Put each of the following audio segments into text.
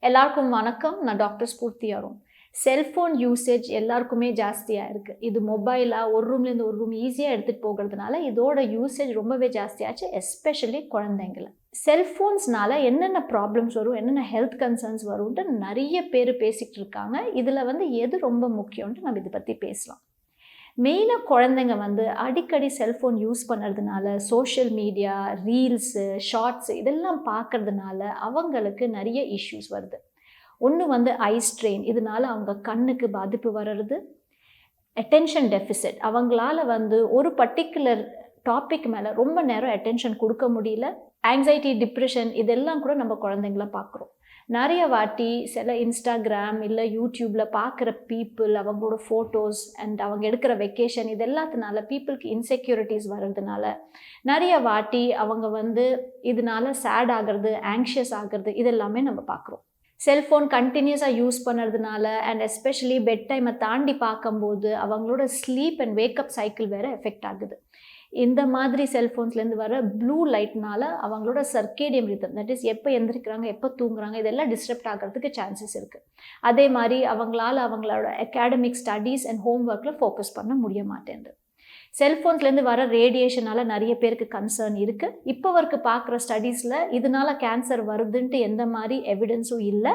எல்லாருக்கும் வணக்கம். நான் doctor Sphoorty Arun. Cellphone usage எல்லாருக்குமே ஜாஸ்தியாக இருக்குது. இது மொபைலாக ஒரு ரூம்லேருந்து ஒரு ரூம் ஈஸியாக எடுத்துகிட்டு போகிறதுனால இதோட யூசேஜ் ரொம்பவே ஜாஸ்தியாச்சு, எஸ்பெஷலி குழந்தைங்கள. செல்ஃபோன்ஸ்னால என்னென்ன ப்ராப்ளம்ஸ் வரும், என்னென்ன ஹெல்த் கன்சர்ன்ஸ் வரும்ன்ட்டு நிறைய பேர் பேசிகிட்டு இருக்காங்க. இதில் எது ரொம்ப முக்கியம்ன்ட்டு நம்ம இதை பற்றி பேசலாம். மெயினாக குழந்தைங்க அடிக்கடி செல்ஃபோன் யூஸ் பண்ணுறதுனால சோஷியல் மீடியா, ரீல்ஸு, ஷார்ட்ஸு இதெல்லாம் பார்க்கறதுனால அவங்களுக்கு நிறைய இஷ்யூஸ் வருது. ஒன்று ஐ ஸ்ட்ரெயின், இதனால அவங்க கண்ணுக்கு பாதிப்பு வர்றது. அட்டென்ஷன் டெஃபிசிட், அவங்களால ஒரு பர்டிகுலர் டாபிக் மேலே ரொம்ப நேரம் அட்டென்ஷன் கொடுக்க முடியல. ஆங்ஸைட்டி, டிப்ரெஷன் இதெல்லாம் கூட நம்ம குழந்தைங்கள பார்க்குறோம். நிறைய வாட்டி சில இன்ஸ்டாகிராம் இல்லை யூடியூப்பில் பார்க்குற பீப்புள், அவங்களோட ஃபோட்டோஸ் அண்ட் அவங்க எடுக்கிற வெக்கேஷன் இது எல்லாத்தினால பீப்புளுக்கு இன்செக்யூரிட்டிஸ் வர்றதுனால நிறைய வாட்டி அவங்க இதனால சேட் ஆகிறது, ஆங்ஷியஸ் ஆகிறது இதெல்லாமே நம்ம பார்க்குறோம். செல்ஃபோன் கண்டினியூஸாக யூஸ் பண்ணுறதுனால அண்ட் எஸ்பெஷலி பெட் டைமை தாண்டி பார்க்கும்போது அவங்களோட ஸ்லீப் அண்ட் வேக்கப் சைக்கிள் வேறு எஃபெக்ட் ஆகுது. இந்த மாதிரி செல்ஃபோன்ஸ்லேருந்து வர ப்ளூ லைட்னால அவங்களோட சர்க்கேடியம் ரிதம், தட் இஸ் எப்போ எந்திரிக்கிறாங்க, எப்போ தூங்குறாங்க இதெல்லாம் டிஸ்டர்ப்ட் ஆகிறதுக்கு சான்சஸ் இருக்குது. அதே மாதிரி அவங்களோட அகாடமிக் ஸ்டடீஸ் அண்ட் ஹோம் ஒர்க்கில் ஃபோக்கஸ் பண்ண முடிய மாட்டேங்குது. செல்ஃபோன்ஸ்லேருந்து வர ரேடியேஷனால் நிறைய பேருக்கு கன்சர்ன் இருக்குது. இப்போ வரைக்கும் பார்க்குற ஸ்டடீஸில் இதனால் கேன்சர் வருதுன்ட்டு எந்த மாதிரி எவிடன்ஸும் இல்லை.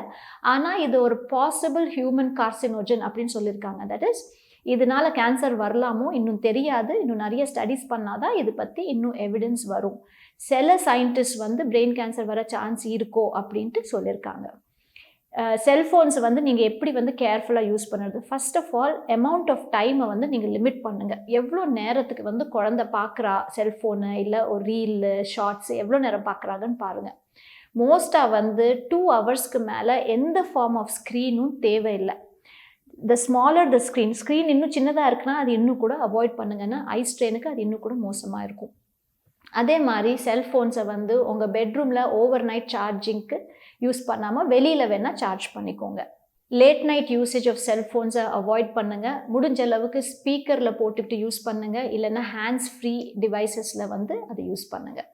ஆனால் இது ஒரு பாசிபிள் ஹியூமன் கார்சினோஜன் அப்படின்னு சொல்லியிருக்காங்க. தட் இஸ் இதனால் கேன்சர் வரலாமோ இன்னும் தெரியாது. இன்னும் நிறைய ஸ்டடீஸ் பண்ணாதான் இது பற்றி இன்னும் எவிடன்ஸ் வரும். சில சயின்டிஸ்ட் பிரெயின் கேன்சர் வர சான்ஸ் இருக்கோ அப்படின்ட்டு சொல்லியிருக்காங்க. செல்ஃபோன்ஸ் நீங்கள் எப்படி கேர்ஃபுல்லாக யூஸ் பண்ணுறது. First of all amount of டைமை நீங்கள் லிமிட் பண்ணுங்கள். எவ்வளோ நேரத்துக்கு குழந்தை பார்க்குறா செல்ஃபோனு இல்லை ஒரு ரீலு, ஷார்ட்ஸு எவ்வளோ நேரம் பார்க்குறாங்கன்னு பாருங்கள். மோஸ்ட்டாக 2 ஹவர்ஸ்க்கு மேலே எந்த ஃபார்ம் ஆஃப் ஸ்க்ரீனும் தேவையில்லை. த ஸ்மாலர் த ஸ்க்ரீன் இன்னும் சின்னதாக இருக்குன்னா அது இன்னும் கூட அவாய்ட் பண்ணுங்கன்னா ஐ ஸ்ட்ரெயினுக்கு அது இன்னும் கூட மோசமாக இருக்கும். அதே மாதிரி செல்ஃபோன்ஸை உங்கள் பெட்ரூமில் ஓவர் நைட் சார்ஜிங்க்கு யூஸ் பண்ணாமல் வெளியில் வேணால் சார்ஜ் பண்ணிக்கோங்க. லேட் நைட் யூசேஜ் ஆஃப் செல்ஃபோன்ஸை அவாய்ட் பண்ணுங்கள். முடிஞ்ச அளவுக்கு ஸ்பீக்கரில் போட்டுக்கிட்டு யூஸ் பண்ணுங்கள். இல்லைன்னா ஹேண்ட்ஸ் ஃப்ரீ டிவைசஸில் அதை யூஸ் பண்ணுங்கள்.